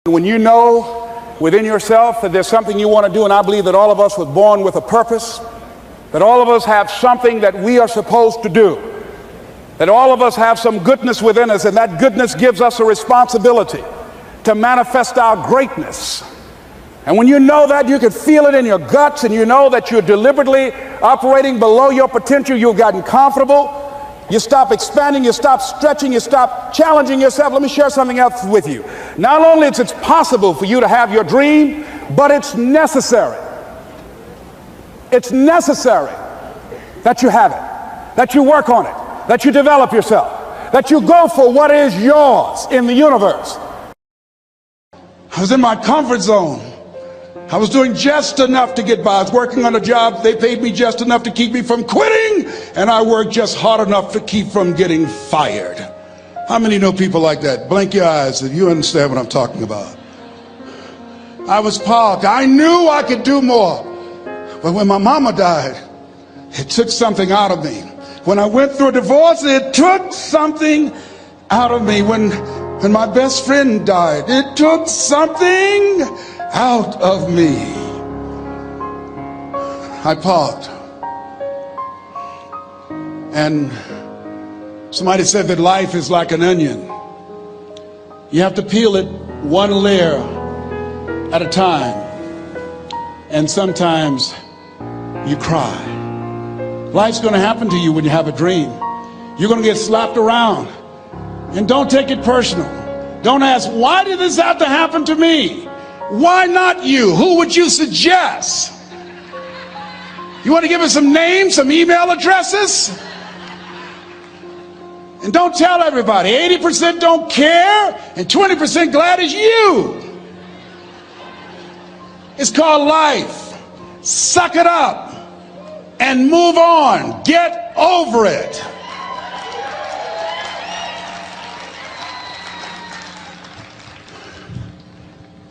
When you know within yourself that there's something you want to do, and I believe that all of us were born with a purpose, that all of us have something that we are supposed to do, that all of us have some goodness within us, and that goodness gives us a responsibility to manifest our greatness. And when you know that, you can feel it in your guts, and you know that you're deliberately operating below your potential. You've gotten comfortable. You stop expanding, you stop stretching, you stop challenging yourself. Let me share something else with you. Not only is it possible for you to have your dream, but it's necessary. It's necessary that you have it, that you work on it, that you develop yourself, that you go for what is yours in the universe. I was in my comfort zone. I was doing just enough to get by. I was working on a job. They paid me just enough to keep me from quitting, and I worked just hard enough to keep from getting fired. How many know people like that? Blink your eyes if you understand what I'm talking about. I was parked. I knew I could do more. But when my mama died, it took something out of me. When I went through a divorce, it took something out of me. When my best friend died, it took something out of me. I parked, and somebody said that life is like an onion. You have to peel it one layer at a time, and sometimes you cry. Life's going to happen to you when you have a dream. You're going to get slapped around, and don't take it personal. Don't ask, why did this have to happen to me? Why not you? Who would you suggest? You want to give us some names, some email addresses? And don't tell everybody. 80% don't care and 20% glad it's you. It's called life. Suck it up and move on. Get over it.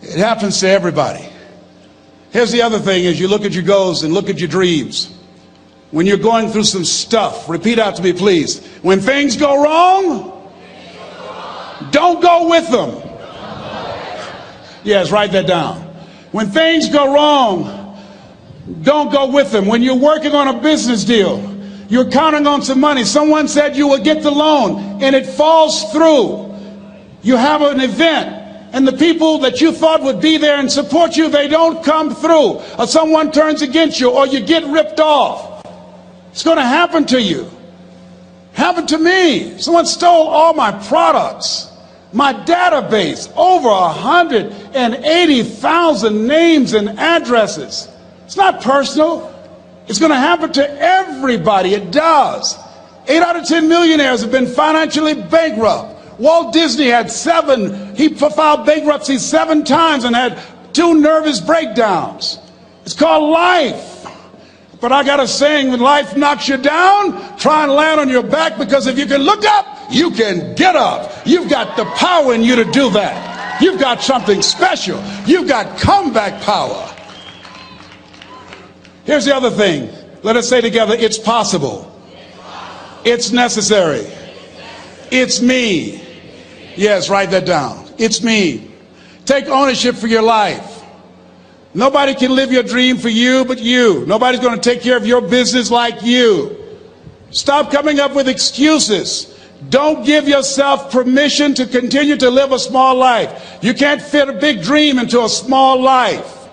It happens to everybody. Here's the other thing: as you look at your goals and look at your dreams, when you're going through some stuff, repeat out to me, please. When things go wrong, don't go with them. Yes, write that down. When things go wrong, don't go with them. When you're working on a business deal, you're counting on some money. Someone said you will get the loan, and it falls through. You have an event, and the people that you thought would be there and support you, they don't come through. Or someone turns against you, or you get ripped off. It's going to happen to you. Happened to me. Someone stole all my products, my database, over 180,000 names and addresses. It's not personal. It's going to happen to everybody. It does. 8 out of 10 millionaires have been financially bankrupt. Walt Disney had he filed bankruptcy 7 times and had 2 nervous breakdowns. It's called life. But I got a saying: when life knocks you down, try and land on your back, because if you can look up, you can get up. You've got the power in you to do that. You've got something special. You've got comeback power. Here's the other thing. Let us say together, it's possible. It's necessary. It's me. Yes, write that down. It's me. Take ownership for your life. Nobody can live your dream for you but you. Nobody's going to take care of your business like you. Stop coming up with excuses. Don't give yourself permission to continue to live a small life. You can't fit a big dream into a small life.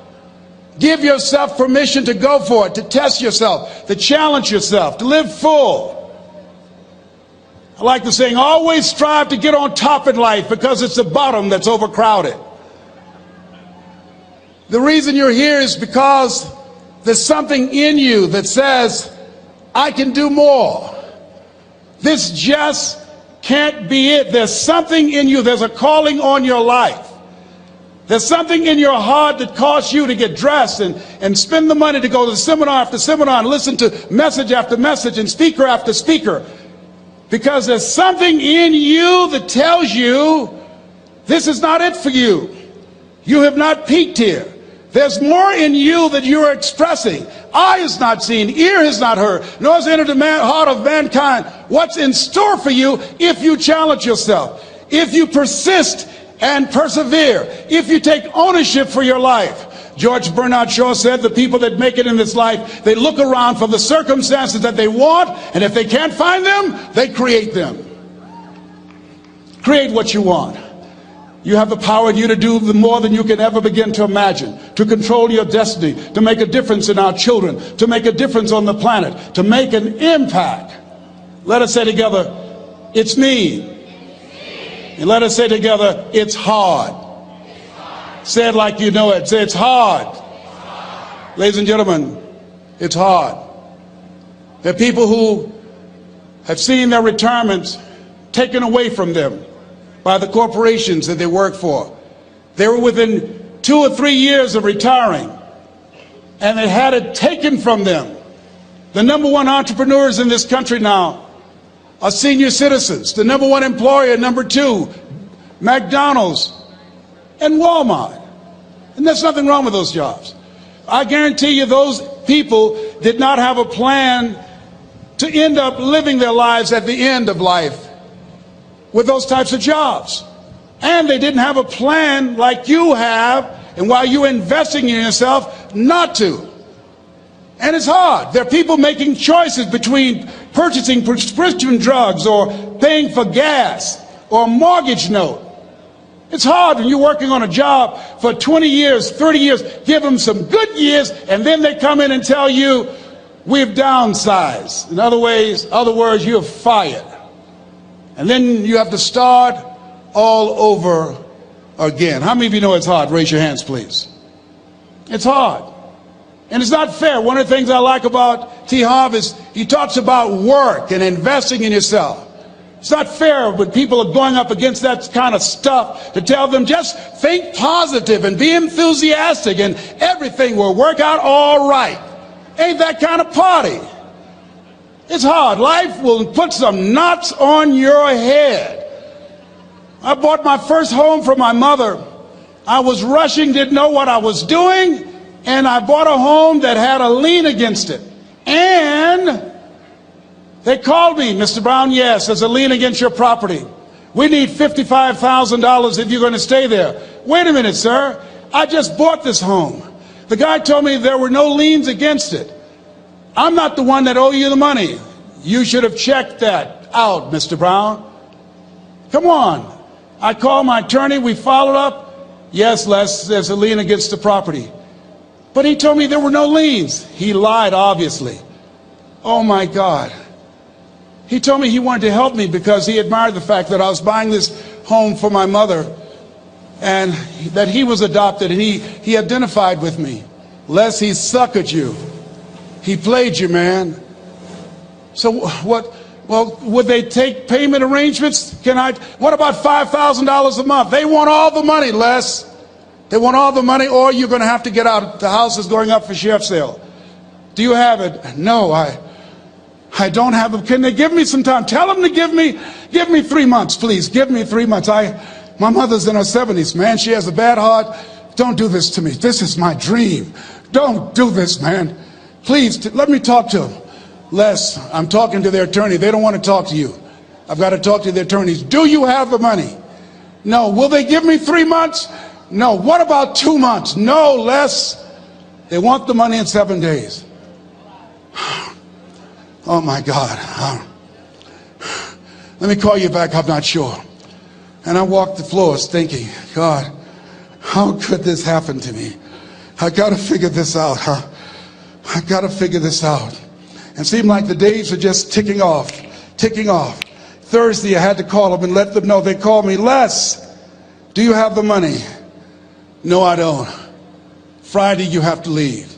Give yourself permission to go for it, to test yourself, to challenge yourself, to live full. I like the saying, always strive to get on top in life, because it's the bottom that's overcrowded. The reason you're here is because there's something in you that says, I can do more. This just can't be it. There's something in you. There's a calling on your life. There's something in your heart that caused you to get dressed and spend the money to go to seminar after seminar and listen to message after message and speaker after speaker. Because there's something in you that tells you this is not it for you. You have not peaked here. There's more in you that you are expressing. Eye has not seen, ear has not heard, nor has entered the heart of mankind what's in store for you if you challenge yourself, if you persist and persevere. If you take ownership for your life. George Bernard Shaw said the people that make it in this life, they look around for the circumstances that they want, and if they can't find them, they create them. Create what you want. You have the power in you to do more than you can ever begin to imagine, to control your destiny, to make a difference in our children, to make a difference on the planet, to make an impact. Let us say together, it's me. And let us say together, it's hard. Say it like you know it. Say it's hard. Ladies and gentlemen, it's hard. There are people who have seen their retirements taken away from them by the corporations that they work for. They were within 2 or 3 years of retiring, and they had it taken from them. The number one entrepreneurs in this country now are senior citizens. The number one employer, number two, McDonald's and Walmart. And there's nothing wrong with those jobs. I guarantee you those people did not have a plan to end up living their lives at the end of life with those types of jobs. And they didn't have a plan like you have, and while you're investing in yourself, not to. And it's hard. There are people making choices between purchasing prescription drugs or paying for gas or a mortgage note. It's hard when you're working on a job for 20 years, 30 years, give them some good years, and then they come in and tell you, we've downsized. In other words, you're fired. And then you have to start all over again. How many of you know it's hard? Raise your hands, please. It's hard. And it's not fair. One of the things I like about T. Harv is he talks about work and investing in yourself. It's not fair when people are going up against that kind of stuff to tell them just think positive and be enthusiastic and everything will work out all right. Ain't that kind of party. It's hard. Life will put some knots on your head. I bought my first home for my mother. I was rushing, didn't know what I was doing, and I bought a home that had a lien against it. And they called me, Mr. Brown, yes, there's a lien against your property. We need $55,000 if you're going to stay there. Wait a minute, sir. I just bought this home. The guy told me there were no liens against it. I'm not the one that owe you the money. You should have checked that out, Mr. Brown. Come on. I called my attorney. We followed up. Yes, Les, there's a lien against the property. But he told me there were no liens. He lied, obviously. Oh, my God. He told me he wanted to help me because he admired the fact that I was buying this home for my mother and that he was adopted, and he identified with me. Les, he suckered you. He played you, man. So what? Well, would they take payment arrangements? What about $5,000 a month? They want all the money, Les. They want all the money, or you're going to have to get out. The house is going up for sheriff's sale. Do you have it? No, I don't have them. Can they give me some time? Tell them to give me 3 months, please. Give me 3 months. My mother's in her 70s, man. She has a bad heart. Don't do this to me. This is my dream. Don't do this, man. Please, let me talk to them. Les, I'm talking to their attorney. They don't want to talk to you. I've got to talk to their attorneys. Do you have the money? No. Will they give me 3 months? No. What about 2 months? No, Les. They want the money in 7 days. Oh, my God. Let me call you back. I'm not sure. And I walked the floors thinking, God, how could this happen to me? I got to figure this out, huh? I got to figure this out. And it seemed like the days were just ticking off. Thursday, I had to call them and let them know. They called me, Les, do you have the money? No, I don't. Friday, you have to leave.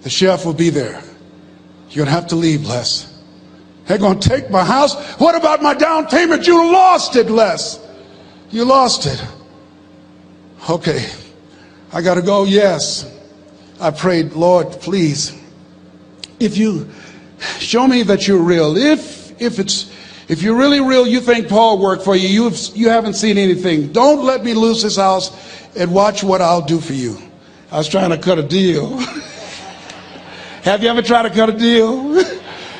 The sheriff will be there. You're going to have to leave, Les. They're going to take my house. What about my down payment? You lost it, Les. You lost it. Okay. I got to go. Yes. I prayed, Lord, please, if you show me that you're real, if you're really real, you think Paul worked for you, you haven't seen anything. Don't let me lose this house and watch what I'll do for you. I was trying to cut a deal. Have you ever tried to cut a deal?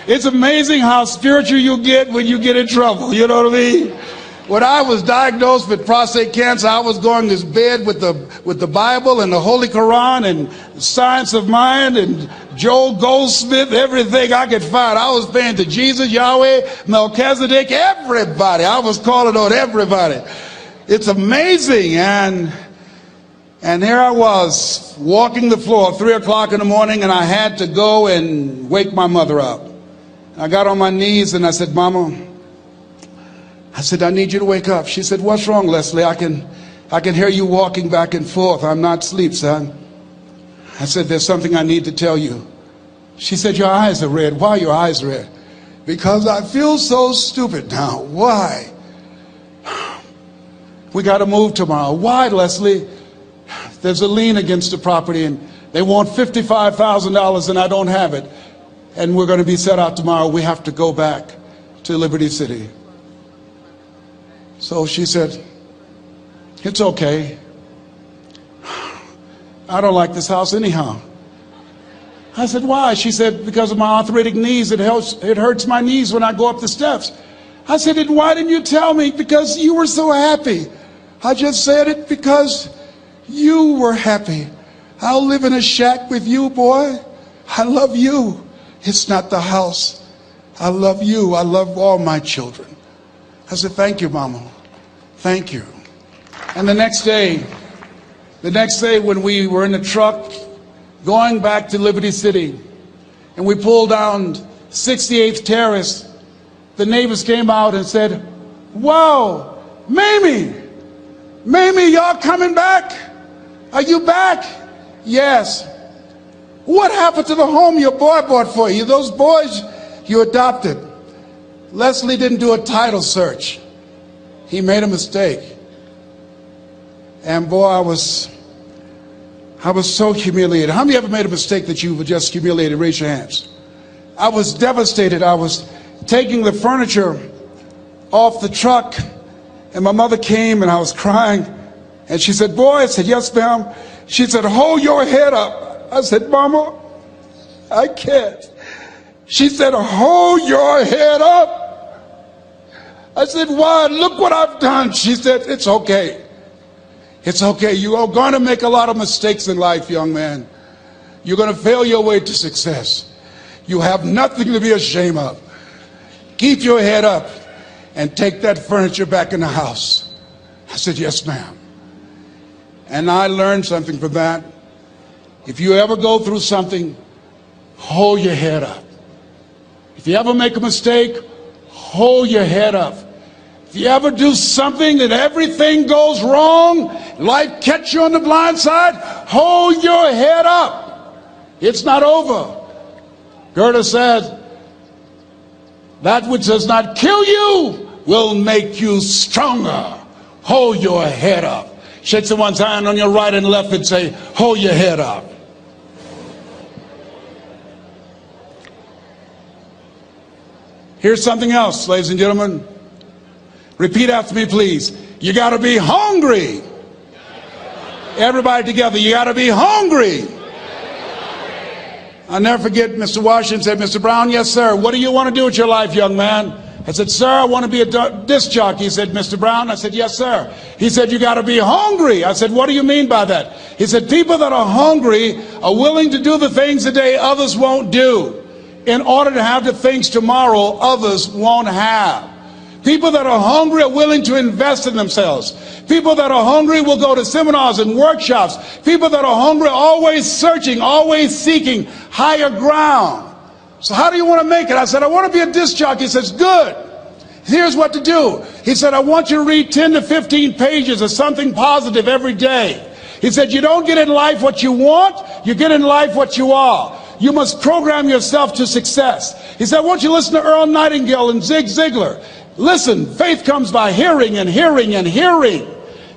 It's amazing how spiritual you get when you get in trouble. You know what I mean? When I was diagnosed with prostate cancer, I was going to bed with the Bible and the Holy Quran and Science of Mind and Joel Goldsmith, everything I could find. I was praying to Jesus, Yahweh, Melchizedek, everybody. I was calling on everybody. It's amazing. And here I was walking the floor at 3 o'clock in the morning, and I had to go and wake my mother up. I got on my knees and I said, Mama, I need you to wake up. She said, what's wrong, Leslie? I can hear you walking back and forth. I'm not asleep, son. I said, there's something I need to tell you. She said, your eyes are red. Why are your eyes red? Because I feel so stupid now. Why? We got to move tomorrow. Why, Leslie? There's a lien against the property and they want $55,000 and I don't have it. And we're going to be set out tomorrow. We have to go back to Liberty City. So she said, it's okay. I don't like this house anyhow. I said, why? She said, because of my arthritic knees, it hurts my knees when I go up the steps. I said, and why didn't you tell me? Because you were so happy. I just said it because you were happy. I'll live in a shack with you, boy. I love you. It's not the house. I love you. I love all my children. I said, thank you, Mama. Thank you. And the next day when we were in the truck going back to Liberty City and we pulled down 68th Terrace, the neighbors came out and said, wow, Mamie, y'all coming back? Are you back? Yes. What happened to the home your boy bought for you? Those boys you adopted. Leslie didn't do a title search. He made a mistake. And boy, I was so humiliated. How many ever made a mistake that you were just humiliated? Raise your hands. I was devastated. I was taking the furniture off the truck and my mother came and I was crying and she said, boy, I said, yes, ma'am. She said, hold your head up. I said, Mama, I can't. She said, hold your head up. I said, why? Look what I've done. She said, it's okay. It's okay. You are going to make a lot of mistakes in life, young man. You're going to fail your way to success. You have nothing to be ashamed of. Keep your head up and take that furniture back in the house. I said, yes, ma'am. And I learned something from that. If you ever go through something, hold your head up. If you ever make a mistake, hold your head up. If you ever do something that everything goes wrong, life catch you on the blind side, hold your head up. It's not over. Goethe said, that which does not kill you will make you stronger. Hold your head up. Shake someone's hand on your right and left and say, hold your head up. Here's something else, ladies and gentlemen. Repeat after me, please. You got to be hungry. Everybody together, you got to be hungry. I'll never forget Mr. Washington said, Mr. Brown, yes, sir. What do you want to do with your life, young man? I said, sir, I want to be a disc jockey. He said, Mr. Brown? I said, yes, sir. He said, you got to be hungry. I said, what do you mean by that? He said, people that are hungry are willing to do the things today others won't do in order to have the things tomorrow others won't have. People that are hungry are willing to invest in themselves. People that are hungry will go to seminars and workshops. People that are hungry are always searching, always seeking higher ground. So how do you want to make it? I said, I want to be a disc jockey. He says, good. Here's what to do. He said, I want you to read 10 to 15 pages of something positive every day. He said, you don't get in life what you want, you get in life what you are. You must program yourself to success. He said, I want you to listen to Earl Nightingale and Zig Ziglar. Listen, faith comes by hearing and hearing and hearing.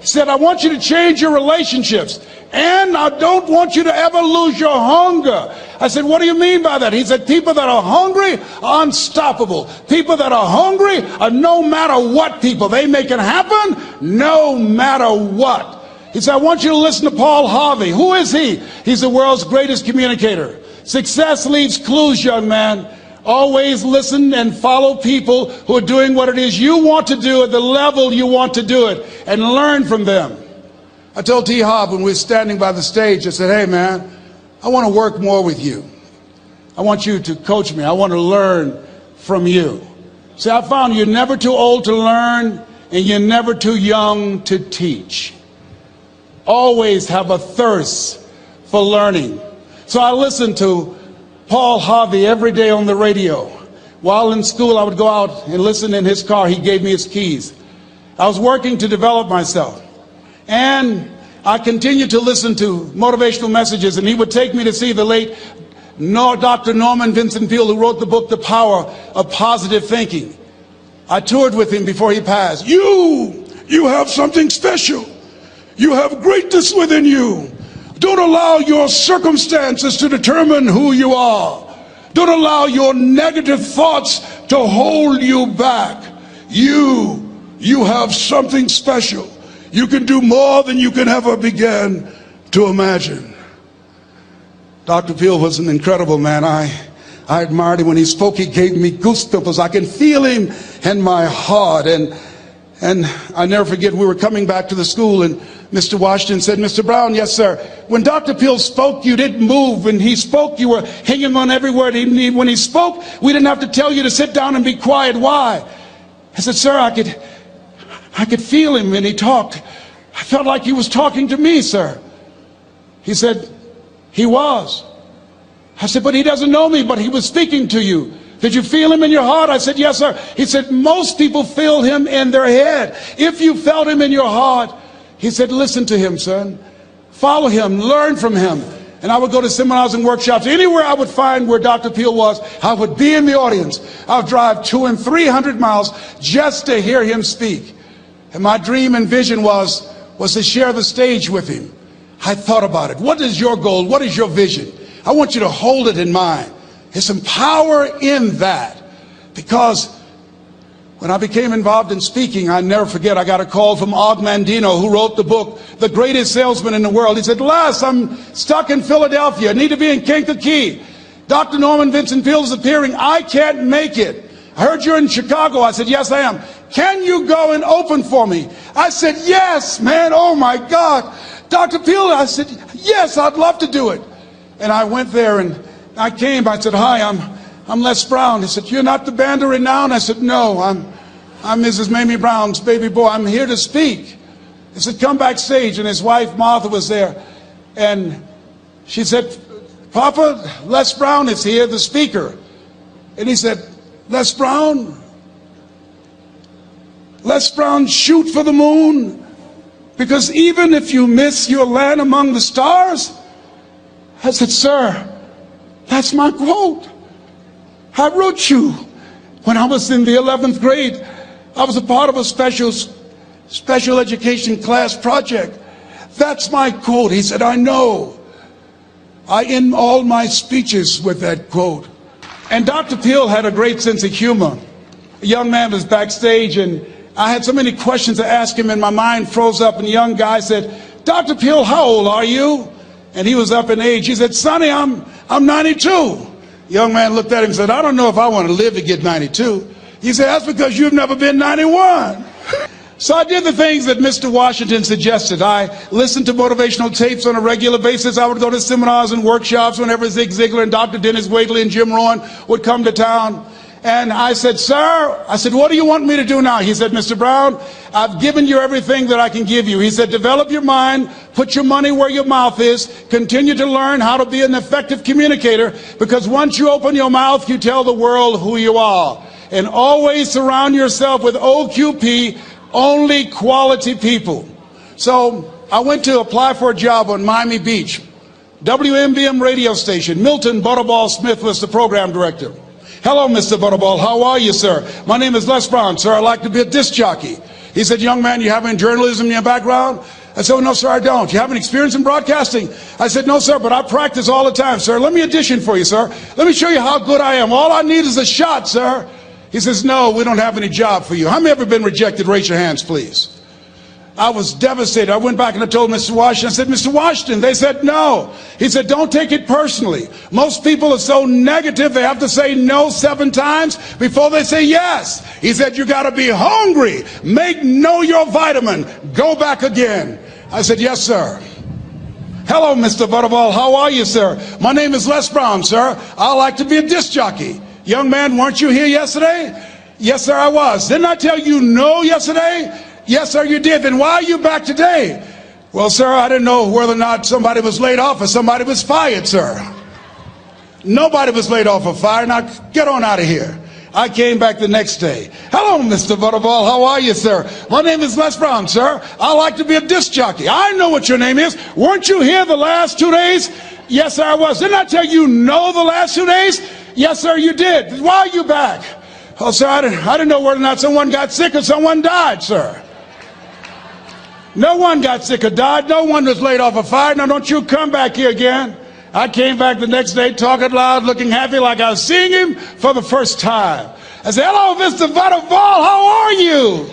He said, I want you to change your relationships. And I don't want you to ever lose your hunger. I said, what do you mean by that? He said, people that are hungry are unstoppable. People that are hungry are no matter what people. They make it happen no matter what. He said, I want you to listen to Paul Harvey. Who is he? He's the world's greatest communicator. Success leaves clues, young man. Always listen and follow people who are doing what it is you want to do at the level you want to do it, and learn from them. I told T. Hobb when we were standing by the stage, I said, hey man, I want to work more with you. I want you to coach me. I want to learn from you. See, I found you're never too old to learn and you're never too young to teach. Always have a thirst for learning. So I listened to Paul Harvey every day on the radio. While in school, I would go out and listen in his car. He gave me his keys. I was working to develop myself. And I continued to listen to motivational messages, and he would take me to see the late Dr. Norman Vincent Peale, who wrote the book, The Power of Positive Thinking. I toured with him before he passed. You have something special. You have greatness within you. Don't allow your circumstances to determine who you are. Don't allow your negative thoughts to hold you back. You have something special. You can do more than you can ever begin to imagine. Dr. Peale was an incredible man. I admired him. When he spoke, he gave me goosebumps. I can feel him in my heart. And I never forget, we were coming back to the school, and Mr. Washington said, Mr. Brown, yes, sir. When Dr. Peale spoke, you didn't move. When he spoke, you were hanging on every word. When he spoke, we didn't have to tell you to sit down and be quiet. Why? I said, sir, I could feel him when he talked. I felt like he was talking to me, sir. He said, he was. I said, but he doesn't know me, but he was speaking to you. Did you feel him in your heart? I said, yes, sir. He said, most people feel him in their head. If you felt him in your heart, he said, listen to him, son. Follow him, learn from him. And I would go to seminars and workshops. Anywhere I would find where Dr. Peale was, I would be in the audience. I would drive 200 and 300 miles just to hear him speak. And my dream and vision was to share the stage with him. I thought about it. What is your goal? What is your vision? I want you to hold it in mind. There's some power in that. Because when I became involved in speaking, I never forget, I got a call from Og Mandino, who wrote the book, The Greatest Salesman in the World. He said, Les, I'm stuck in Philadelphia. I need to be in Kankakee. Dr. Norman Vincent Peale is appearing. I can't make it. I heard you're in Chicago. I said, yes, I am. Can you go and open for me? I said, yes, man. Oh, my God. Dr. Peale, I said, yes, I'd love to do it. And I went there and I came. I said, hi, I'm Les Brown. He said, you're not the band of renown? I said, no, I'm Mrs. Mamie Brown's baby boy. I'm here to speak. He said, come backstage. And his wife, Martha, was there. And she said, Papa, Les Brown is here, the speaker. And he said, Les Brown, shoot for the moon. Because even if you miss your land among the stars. I said, sir, that's my quote. I wrote you when I was in the 11th grade. I was a part of a special education class project. That's my quote. He said, I know. I end all my speeches with that quote. And Dr. Peale had a great sense of humor. A young man was backstage, and I had so many questions to ask him, and my mind froze up, and the young guy said, Dr. Peale, how old are you? And he was up in age. He said, Sonny, I'm 92. The young man looked at him and said, I don't know if I want to live to get 92. He said, that's because you've never been 91. So I did the things that Mr. Washington suggested. I listened to motivational tapes on a regular basis. I would go to seminars and workshops whenever Zig Ziglar and Dr. Dennis Waitley and Jim Rohn would come to town. And I said, sir, what do you want me to do now? He said, Mr. Brown, I've given you everything that I can give you. He said, develop your mind, put your money where your mouth is, continue to learn how to be an effective communicator, because once you open your mouth, you tell the world who you are. And always surround yourself with OQP, only quality people. So I went to apply for a job on Miami Beach. WMBM radio station. Milton Butterball Smith was the program director. Hello, Mr. Butterball. How are you, sir? My name is Les Brown, sir. I'd like to be a disc jockey. He said, young man, you have any journalism in your background? I said, oh, no, sir, I don't. You have any experience in broadcasting? I said, no, sir, but I practice all the time, sir. Let me audition for you, sir. Let me show you how good I am. All I need is a shot, sir. He says, no, we don't have any job for you. How many ever been rejected? Raise your hands, please. I was devastated. I went back and I told Mr. Washington, I said, Mr. Washington, they said no. He said, don't take it personally. Most people are so negative, they have to say no 7 times before they say yes. He said, you got to be hungry. Know your vitamin. Go back again. I said, yes, sir. Hello, Mr. Butterball. How are you, sir? My name is Les Brown, sir. I like to be a disc jockey. Young man, weren't you here yesterday? Yes, sir, I was. Didn't I tell you no yesterday? Yes, sir, you did. Then why are you back today? Well, sir, I didn't know whether or not somebody was laid off or somebody was fired, sir. Nobody was laid off or fired. Now, get on out of here. I came back the next day. Hello, Mr. Butterball. How are you, sir? My name is Les Brown, sir. I like to be a disc jockey. I know what your name is. Weren't you here the last 2 days? Yes, sir, I was. Didn't I tell you no the last 2 days? Yes, sir, you did. Why are you back? Oh, sir, I didn't know whether or not someone got sick or someone died, sir. No one got sick or died. No one was laid off or fired. Now, don't you come back here again. I came back the next day talking loud, looking happy like I was seeing him for the first time. I said, hello, Mr. Butterball, how are you?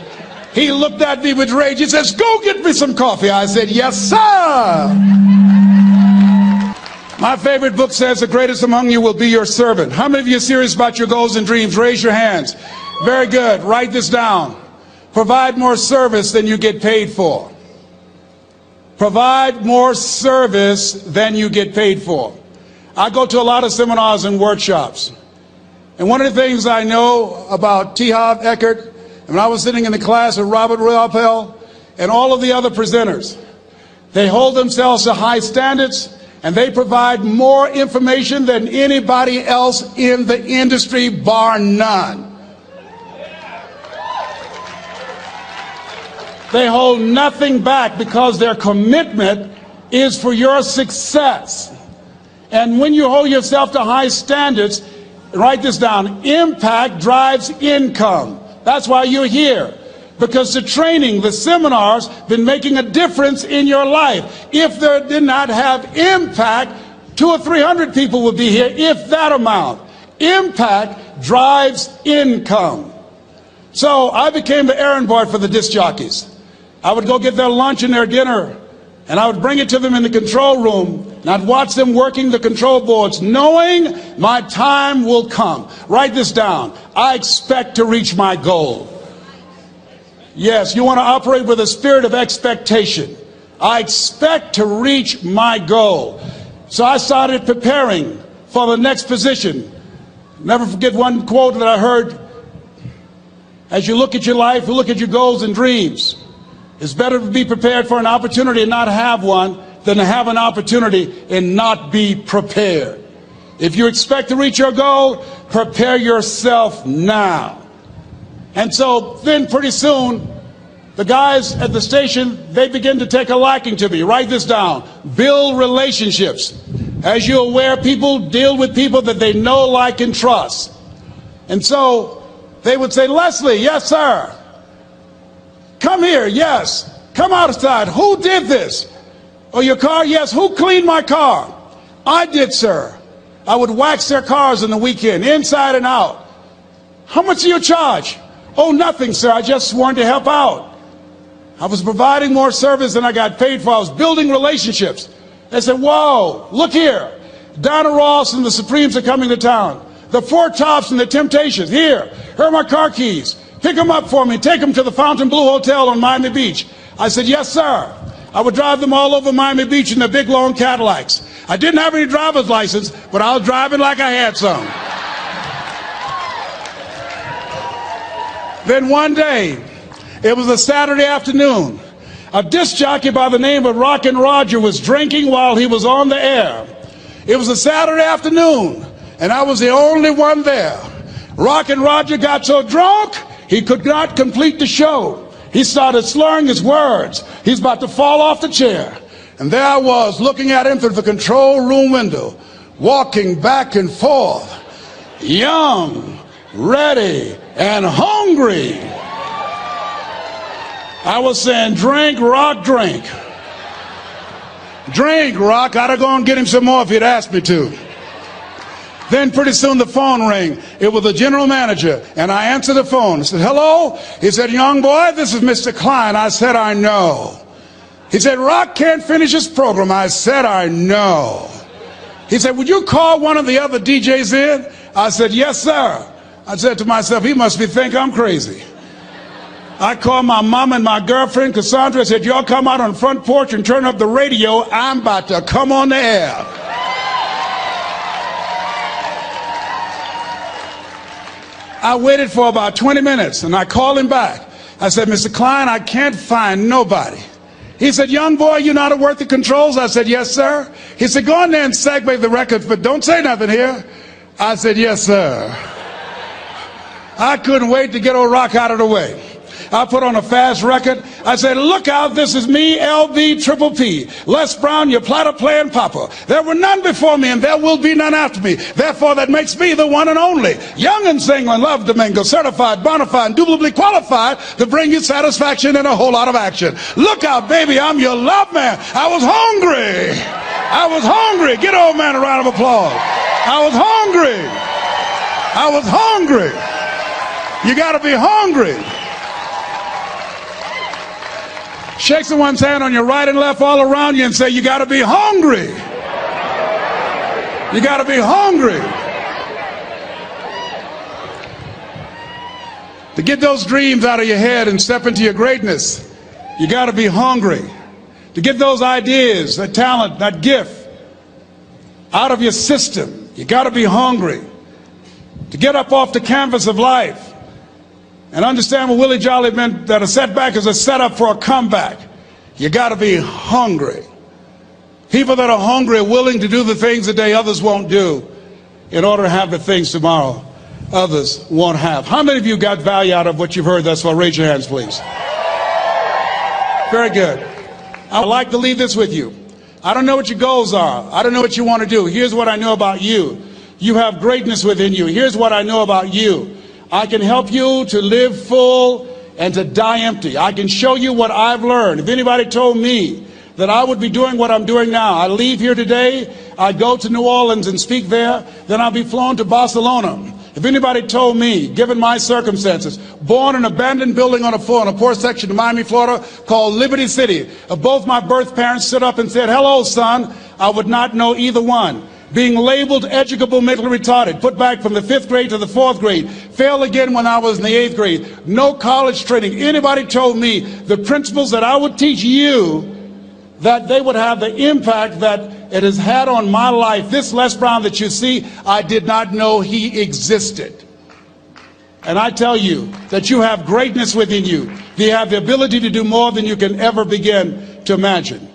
He looked at me with rage. He says, go get me some coffee. I said, yes, sir. My favorite book says, the greatest among you will be your servant. How many of you are serious about your goals and dreams? Raise your hands. Very good. Write this down. Provide more service than you get paid for. Provide more service than you get paid for. I go to a lot of seminars and workshops. And one of the things I know about T. Harv Eker, when I was sitting in the class with Robert Ruppel and all of the other presenters, they hold themselves to high standards and they provide more information than anybody else in the industry, bar none. They hold nothing back because their commitment is for your success. And when you hold yourself to high standards, write this down, impact drives income. That's why you're here. Because the training, the seminars, been making a difference in your life. If there did not have impact, 200 or 300 people would be here, if that amount. Impact drives income. So I became the errand boy for the disc jockeys. I would go get their lunch and their dinner, and I would bring it to them in the control room, and I'd watch them working the control boards, knowing my time will come. Write this down. I expect to reach my goal. Yes, you want to operate with a spirit of expectation. I expect to reach my goal. So I started preparing for the next position. Never forget one quote that I heard. As you look at your life, you look at your goals and dreams. It's better to be prepared for an opportunity and not have one than to have an opportunity and not be prepared. If you expect to reach your goal, prepare yourself now. And so then pretty soon, the guys at the station, they begin to take a liking to me. Write this down. Build relationships. As you're aware, people deal with people that they know, like, and trust. And so they would say, Leslie, yes, sir. Come here, yes. Come outside. Who did this? Oh, your car? Yes. Who cleaned my car? I did, sir. I would wax their cars on the weekend, inside and out. How much do you charge? Oh, nothing, sir. I just wanted to help out. I was providing more service than I got paid for. I was building relationships. They said, whoa, look here. Donna Ross and the Supremes are coming to town. The Four Tops and the Temptations. Here are my car keys. Pick them up for me. Take them to the Fontainebleau Hotel on Miami Beach. I said, yes, sir. I would drive them all over Miami Beach in their big, long Cadillacs. I didn't have any driver's license, but I was driving like I had some. Then one day, it was a Saturday afternoon, a disc jockey by the name of Rockin' Roger was drinking while he was on the air. It was a Saturday afternoon, and I was the only one there. Rockin' Roger got so drunk, he could not complete the show. He started slurring his words. He's about to fall off the chair. And there I was, looking at him through the control room window, walking back and forth, young, ready, and hungry. I was saying, drink, Rock, drink. Drink, Rock. I'd have gone and get him some more if he'd asked me to. Then pretty soon the phone rang. It was the general manager, and I answered the phone. I said, hello? He said, young boy, this is Mr. Klein. I said, I know. He said, Rock can't finish his program. I said, I know. He said, would you call one of the other DJs in? I said, yes, sir. I said to myself, he must think I'm crazy. I called my mom and my girlfriend, Cassandra. I said, y'all come out on the front porch and turn up the radio. I'm about to come on the air. I waited for about 20 minutes, and I called him back. I said, Mr. Klein, I can't find nobody. He said, young boy, you know how to work the controls? I said, yes, sir. He said, go in there and segue the record, but don't say nothing here. I said, yes, sir. I couldn't wait to get old Rock out of the way. I put on a fast record. I said, look out, this is me, LB Triple P. Les Brown, your platter playing papa. There were none before me, and there will be none after me. Therefore, that makes me the one and only. Young and single and love to mingle, certified, bona fide, indubitably qualified to bring you satisfaction and a whole lot of action. Look out, baby, I'm your love man. I was hungry. I was hungry. Get old man a round of applause. I was hungry. I was hungry. You got to be hungry. Shake someone's hand on your right and left all around you and say, you got to be hungry. You got to be hungry. To get those dreams out of your head and step into your greatness, you got to be hungry. To get those ideas, that talent, that gift out of your system, you got to be hungry. To get up off the canvas of life and understand what Willie Jolly meant, that a setback is a setup for a comeback. You got to be hungry. People that are hungry are willing to do the things today others won't do in order to have the things tomorrow others won't have. How many of you got value out of what you've heard thus far? Raise your hands, please. Very good. I'd like to leave this with you. I don't know what your goals are. I don't know what you want to do. Here's what I know about you. You have greatness within you. Here's what I know about you. I can help you to live full and to die empty. I can show you what I've learned. If anybody told me that I would be doing what I'm doing now, I leave here today, I go to New Orleans and speak there, then I'll be flown to Barcelona. If anybody told me, given my circumstances, born in an abandoned building on a poor section of Miami, Florida, called Liberty City, both my birth parents stood up and said, hello, son, I would not know either one. Being labeled educable mentally retarded, put back from the 5th grade to the 4th grade, failed again when I was in the 8th grade, no college training. Anybody told me the principles that I would teach you, that they would have the impact that it has had on my life. This Les Brown that you see, I did not know he existed. And I tell you that you have greatness within you. You have the ability to do more than you can ever begin to imagine.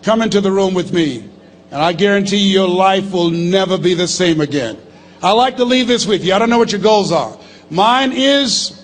Come into the room with me. And I guarantee you your life will never be the same again. I like to leave this with you. I don't know what your goals are. Mine is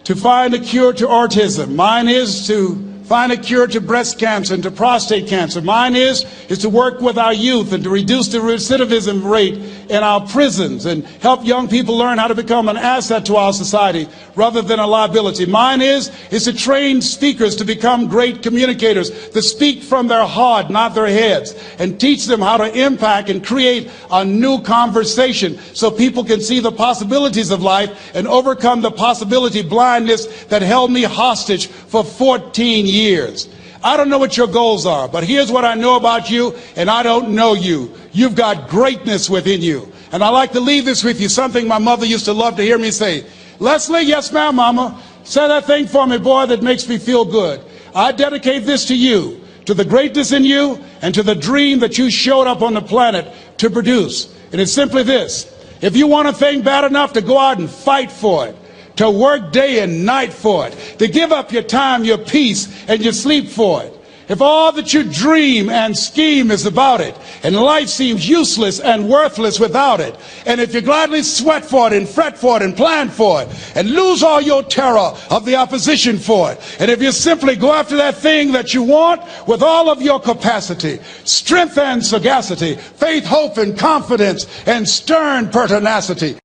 to find a cure to autism. Mine is to find a cure to breast cancer and to prostate cancer. Mine is to work with our youth and to reduce the recidivism rate in our prisons and help young people learn how to become an asset to our society rather than a liability. Mine is to train speakers to become great communicators, to speak from their heart, not their heads, and teach them how to impact and create a new conversation so people can see the possibilities of life and overcome the possibility blindness that held me hostage for 14 years. I don't know what your goals are, but here's what I know about you, and I don't know you. You've got greatness within you. And I like to leave this with you, something my mother used to love to hear me say. Leslie, yes ma'am, mama. Say that thing for me, boy, that makes me feel good. I dedicate this to you, to the greatness in you, and to the dream that you showed up on the planet to produce. And it's simply this. If you want a thing bad enough to go out and fight for it, to work day and night for it, to give up your time, your peace, and your sleep for it. If all that you dream and scheme is about it, and life seems useless and worthless without it, and if you gladly sweat for it and fret for it and plan for it, and lose all your terror of the opposition for it, and if you simply go after that thing that you want with all of your capacity, strength and sagacity, faith, hope, and confidence, and stern pertinacity,